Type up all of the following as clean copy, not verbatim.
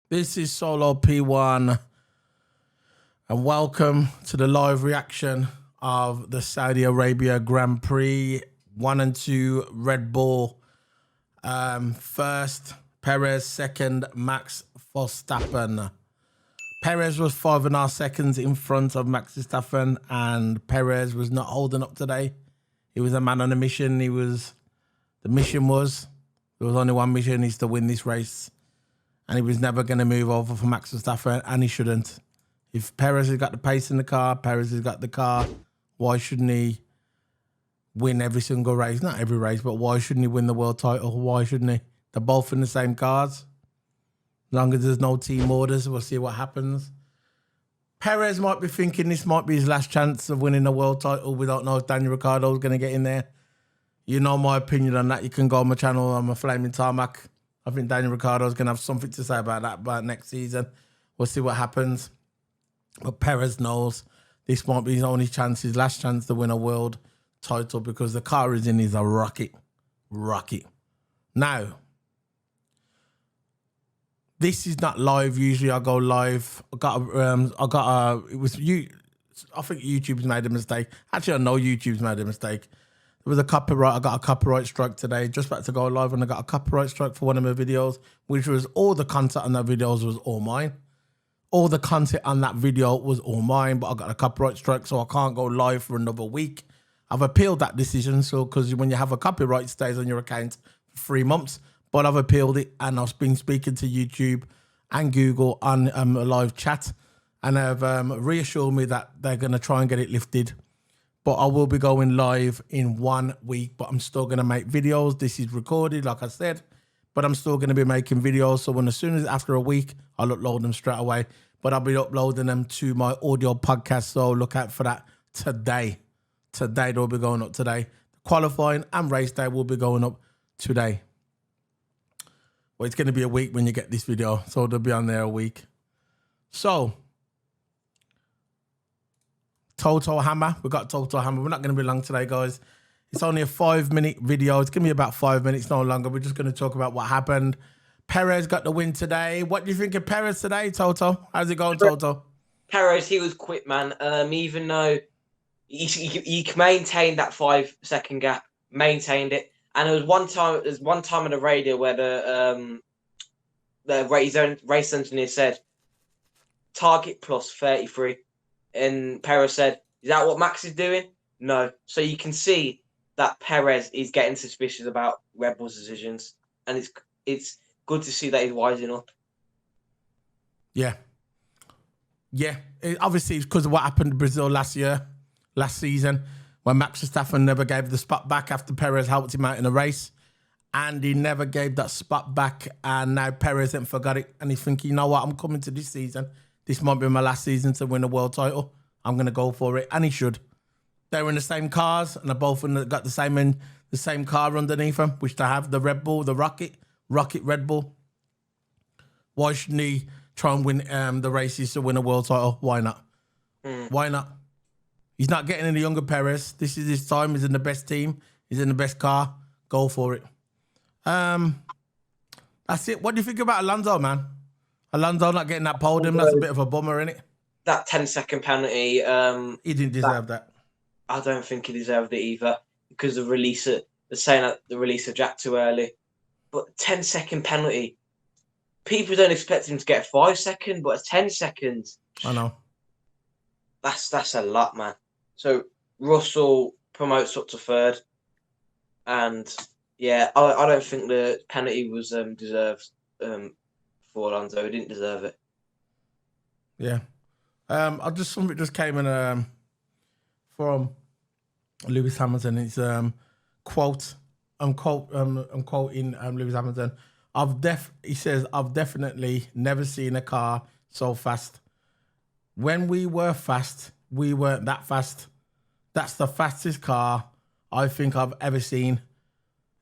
This is Solo P1 and welcome to the live reaction of the Saudi Arabia Grand Prix 1 and 2 Red Bull. First, Perez. Second, Max Verstappen. Perez was 5.5 seconds in front of Max Verstappen, and Perez was not holding up today. He was a man on a mission. There was only one mission, is to win this race. And he was never going to move over for Max Verstappen, and he shouldn't. If Perez has got the pace in the car, Perez has got the car, why shouldn't he win every single race? Not every race, but why shouldn't he win the world title? Why shouldn't he? They're both in the same cars. As long as there's no team orders, we'll see what happens. Perez might be thinking this might be his last chance of winning the world title. We don't know if Daniel Ricciardo's going to get in there. You know my opinion on that. You can go on my channel. I'm a Flaming Tarmac. I think Daniel Ricciardo's going to have something to say about that by next season. We'll see what happens. But Perez knows this might be his only chance, his last chance to win a world title, because the car he's in is a rocket. Now, this is not live. Usually I go live. It was you. I think YouTube's made a mistake. Actually, I know YouTube's made a mistake. There was a copyright. I got a copyright strike today. Just about to go live, and I got a copyright strike for one of my videos, which was all the content on that videos was all mine. All the content on that video was all mine, but I got a copyright strike, so I can't go live for another week. I've appealed that decision, so because when you have a copyright, it stays on your account for 3 months. But I've appealed it, and I've been speaking to YouTube and Google on a live chat, and have reassured me that they're going to try and get it lifted. But I will be going live in 1 week, but I'm still going to make videos. This is recorded, like I said, but I'm still going to be making videos. So as soon as after a week, I'll upload them straight away. But I'll be uploading them to my audio podcast, so look out for that today. Today, they'll be going up today. The qualifying and race day will be going up today. Well, it's going to be a week when you get this video, so they'll be on there a week. So, Total Hammer. We got Total Hammer. We're not going to be long today, guys. It's only a 5-minute video. It's going to be about 5 minutes, no longer. We're just going to talk about what happened. Perez got the win today. What do you think of Perez today, Toto? How's it going, Toto? Perez, he was quick, man. Even though he maintained that 5-second gap, maintained it. And there was one time on the radio where his own race engineer said, target plus 33. And Perez said, is that what Max is doing? No. So you can see that Perez is getting suspicious about Red Bull's decisions. And it's good to see that he's wising up. Yeah. Yeah. Obviously, it's because of what happened in Brazil last season, when Max Verstappen never gave the spot back after Perez helped him out in a race. And he never gave that spot back. And now Perez ain't forgot it. And he's thinking, you know what, I'm coming to this season. This might be my last season to win a world title. I'm going to go for it. And he should. They're in the same cars, and they're both got the same car underneath them, which they have, the Red Bull, the Rocket Red Bull. Why shouldn't he try and win the races to win a world title? Why not? Why not? He's not getting any younger, Perez. This is his time. He's in the best team. He's in the best car. Go for it. That's it. What do you think about Alonso, man? Alonso not getting that podium, that's a bit of a bummer, isn't it? That 10-second penalty. He didn't deserve that. I don't think he deserved it either, because of they're saying that the release of Jack too early. But 10-second penalty. People don't expect him to get 5 seconds, but 10 seconds. I know. That's a lot, man. So Russell promotes up to third. And yeah, I don't think the penalty was deserved for Alonso. He didn't deserve it. Yeah. Something just came in from Lewis Hamilton. It's quote. I'm quoting Lewis Hamilton. He says, I've definitely never seen a car so fast. When we were fast, we weren't that fast. That's the fastest car I think I've ever seen,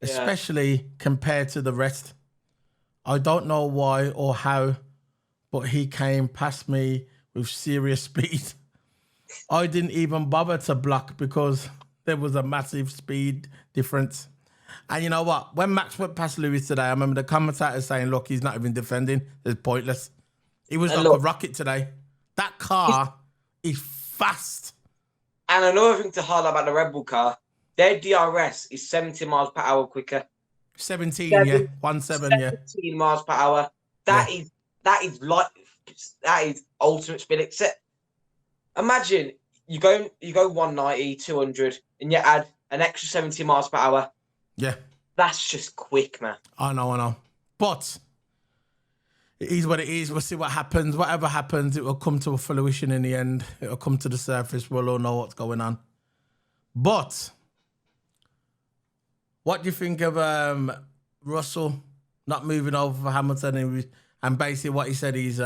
especially compared to the rest. I don't know why or how, but he came past me with serious speed. I didn't even bother to block because there was a massive speed difference. And you know what? When Max went past Lewis today, I remember the commentator saying, look, he's not even defending. It's pointless. He was And like look, a rocket today. That car is fast. and another thing to highlight about the Red Bull car, their DRS is 70 miles per hour quicker. 17, Seven- yeah. 1-7, yeah. 17 miles per hour. That is ultimate speed. Except imagine you go 190, 200, and you add an extra 70 miles per hour. Yeah. That's just quick, man. I know. But it is what it is. We'll see what happens. Whatever happens, it will come to a fruition in the end. It will come to the surface. We'll all know what's going on. But what do you think of Russell not moving over for Hamilton? And basically what he said is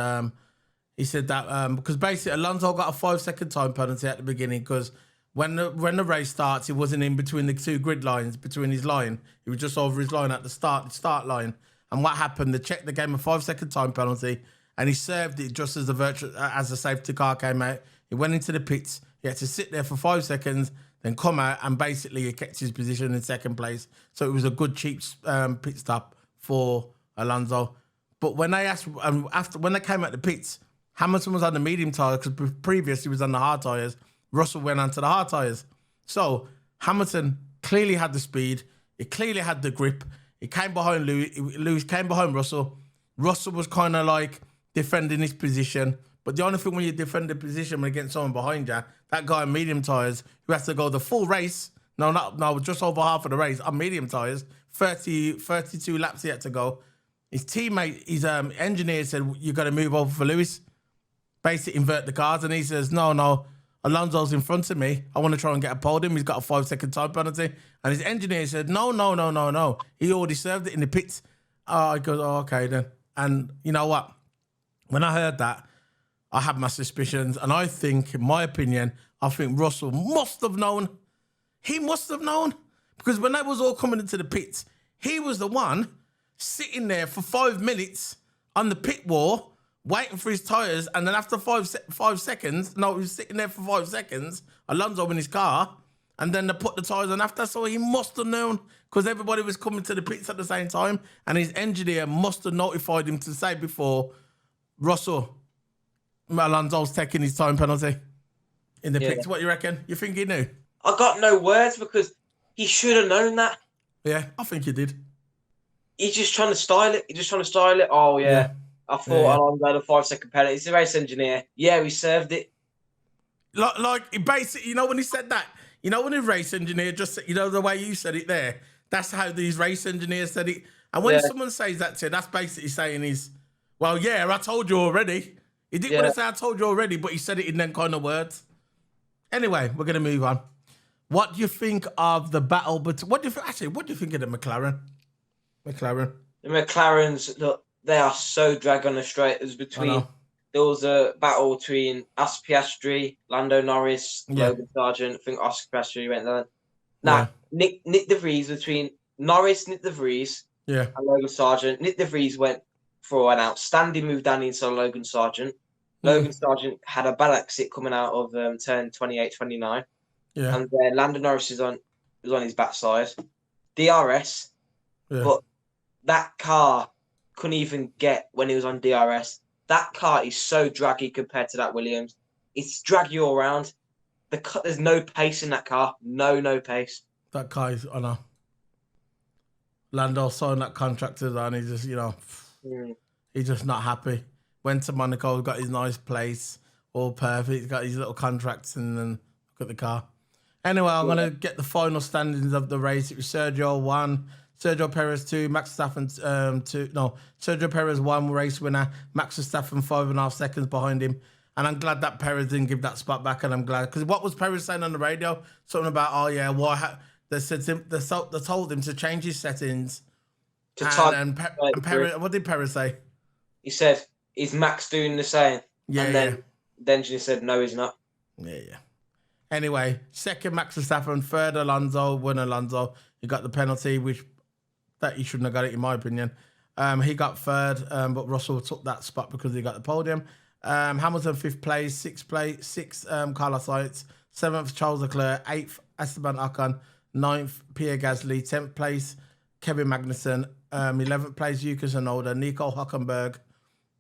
he said that because basically Alonso got a 5-second time penalty at the beginning because when the race starts, he wasn't in between the two grid lines, between his line. He was just over his line at the start line. And what happened? They checked the game a 5-second time penalty, and he served it just as the safety car came out. He went into the pits. He had to sit there for 5 seconds, then come out, and basically he kept his position in second place. So it was a good cheap pit stop for Alonso. But when they asked when they came out the pits, Hamilton was on the medium tyre because previously he was on the hard tyres. Russell went onto the hard tyres. So Hamilton clearly had the speed. He clearly had the grip. He came behind Lewis. Lewis came behind Russell. Russell was kind of like defending his position. But the only thing when you defend the position when against someone behind you, that guy on medium tyres who has to go the full race, just over half of the race on medium tyres, 32 laps he had to go. His teammate, his engineer said, you got to move over for Lewis. Basically invert the cars. And he says, no, Alonso's in front of me. I want to try and get a podium. He's got a 5-second time penalty. And his engineer said, no. He already served it in the pits. I goes, okay then. And you know what? When I heard that, I had my suspicions. And I think, in my opinion, Russell must have known. He must have known. Because when they was all coming into the pits, he was the one sitting there for 5 minutes on the pit wall, waiting for his tyres, and then after 5 seconds, he was sitting there for 5 seconds, Alonso in his car, and then they put the tyres on after, so he must have known, because everybody was coming to the pits at the same time, and his engineer must have notified him to say before, Russell, Alonso's taking his time penalty in the pits. What you reckon? You think he knew? I got no words because he should have known that. Yeah, I think he did. He's just trying to style it. Oh, yeah. I thought Alonso had a 5-second penalty. He's a race engineer. Yeah, we served it. Like basically, when he said that, when a race engineer just said, the way you said it there, that's how these race engineers said it. And when someone says that to you, that's basically saying I told you already. He didn't want to say I told you already, but he said it in them kind of words. Anyway, we're going to move on. What do you think of the battle? But what do you think of the McLaren? The McLarens, look, they are so dragged on the straight. There was a battle between Oscar Piastri, Lando Norris, Logan Sargent. I think Oscar Piastri went there. Now, Nick De Vries between Norris, Nick De Vries, and Logan Sargent. Nick De Vries went for an outstanding move down the inside of Logan Sargent. Logan Sargent had a bad exit coming out of turn 28, 29. Yeah. And then Lando Norris was on his backside. DRS. Yeah. But that car couldn't even get when he was on DRS. That car is so draggy compared to that Williams. It's drag you all around. There's no pace in that car. No pace. That car is, I know. Lando signed that contract and he's just, he's just not happy. Went to Monaco, got his nice place, all perfect. He's got his little contracts and then look at the car. Anyway, I'm going to get the final standings of the race. It was Sergio 1, Sergio Perez 2, Max Verstappen 2. No, Sergio Perez 1 race winner, Max Verstappen 5.5 seconds behind him. And I'm glad that Perez didn't give that spot back. And I'm glad, because what was Perez saying on the radio? Something about, they told him to change his settings. And Perez, what did Perez say? He said, is Max doing the same? Yeah, and then the engineer said, no, he's not. Yeah. Anyway, second Max Verstappen, third Alonso, won Alonso. He got the penalty, that he shouldn't have got it, in my opinion. He got third, but Russell took that spot because he got the podium. Hamilton, fifth place, sixth, Carlos Sainz, seventh, Charles Leclerc, eighth, Esteban Ocon, 9th, Pierre Gasly. 10th place, Kevin Magnussen. 11th place, Yuka Tsunoda. Nico Hülkenberg.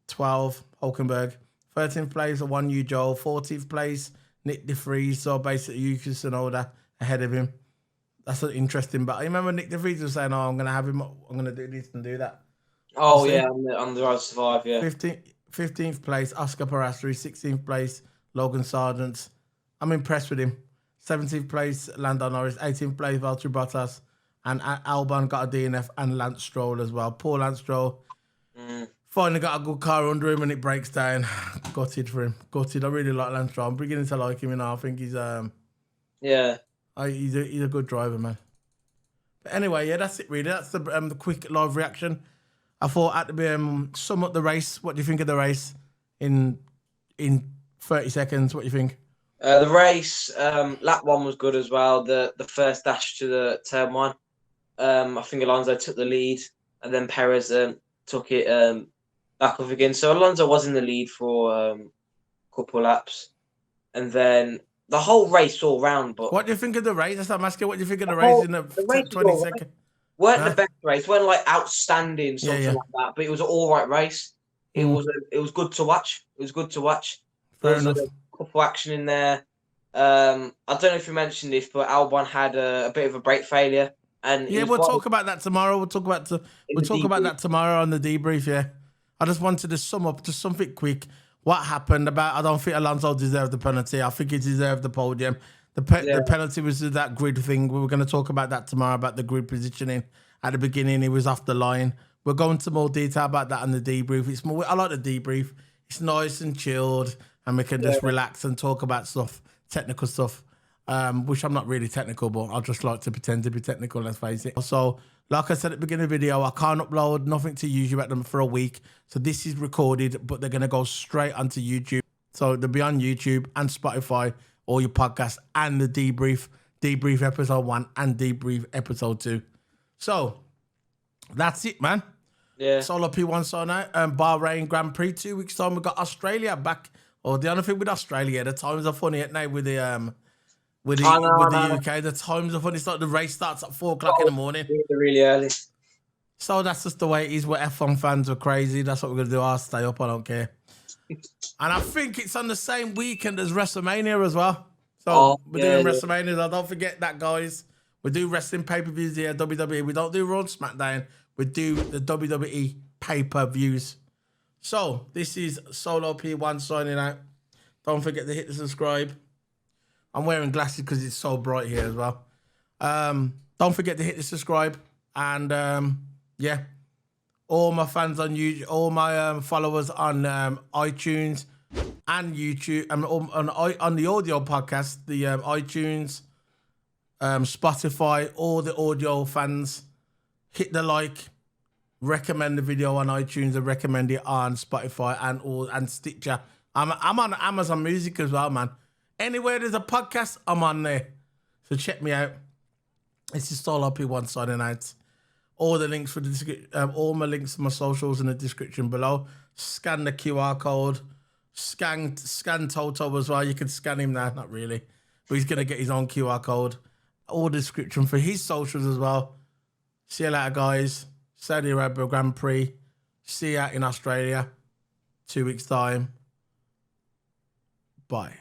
12th, Hulkenberg. 13th place, One Yu Joel. 14th place, Nick De Vries. So basically, Yuki Tsunoda ahead of him. That's an interesting. But I remember Nick De Vries was saying, "Oh, I'm going to have him. I'm going to do this and do that." Oh yeah, on the Drive to Survive. Yeah. 15th place, Oscar Piastri. 16th place, Logan Sargent. I'm impressed with him. 17th place, Lando Norris. 18th place, Valtteri Bottas. And Albon got a DNF and Lance Stroll as well. Poor Lance Stroll. Finally got a good car under him and it breaks down. Gutted for him. Gutted. I really like Lance Stroll. I'm beginning to like him now. I think he's he's a good driver, man. But anyway, yeah, that's it really. That's the quick live reaction. I thought I had to sum up the race. What do you think of the race in 30 seconds? What do you think? The race, lap 1 was good as well. The first dash to the turn 1. I think Alonso took the lead and then Perez took it back off again. So Alonso was in the lead for a couple laps. And then the whole race all round. But what do you think of the race? That's what I'm asking. What do you think of the race in the 20 seconds? Weren't the best race. Weren't like outstanding, something like that. But it was an all right race. It was good to watch. It was good to watch. There was a couple action in there. I don't know if you mentioned this, but Albon had a bit of a brake failure. And we'll talk about that tomorrow. We'll talk about that tomorrow on the debrief. Yeah, I just wanted to sum up just something quick. What happened about? I don't think Alonso deserved the penalty. I think he deserved the podium. The penalty was that grid thing. We were going to talk about that tomorrow about the grid positioning. At the beginning, he was off the line. We'll go into more detail about that on the debrief. It's more. I like the debrief. It's nice and chilled, and we can just relax and talk about stuff, technical stuff. Which I'm not really technical, but I just like to pretend to be technical, let's face it. So, like I said at the beginning of the video, I can't upload nothing to YouTube at them for a week. So this is recorded, but they're going to go straight onto YouTube. So they'll be on YouTube and Spotify, all your podcasts, and the debrief episode 1 and debrief episode 2. So, that's it, man. Yeah. Solo P1 so now. Bahrain Grand Prix, 2 weeks time. We've got Australia back. Or the only thing with Australia, the times are funny at night with the UK, the times are funny. It's like the race starts at 4 o'clock in the morning. Really early. So that's just the way it is. We're F1 fans are crazy. That's what we're going to do. I'll stay up. I don't care. And I think it's on the same weekend as WrestleMania as well. So we're doing WrestleMania. Don't forget that, guys. We do wrestling pay-per-views here at WWE. We don't do Raw and SmackDown. We do the WWE pay-per-views. So this is Solo P1 signing out. Don't forget to hit the subscribe. I'm wearing glasses because it's so bright here as well. Don't forget to hit the subscribe. And all my fans on YouTube, all my followers on iTunes and YouTube, and on the audio podcast, the iTunes, Spotify, all the audio fans, hit the like, recommend the video on iTunes and recommend it on Spotify and Stitcher. I'm on Amazon Music as well, man. Anywhere there's a podcast, I'm on there. So check me out. This is Solo P1 signing out. All the links for the all my links to my socials in the description below. Scan the QR code. Scan Toto as well. You can scan him now, not really, but he's gonna get his own QR code. All the description for his socials as well. See you later, guys. Saudi Arabia Grand Prix. See you out in Australia. 2 weeks time. Bye.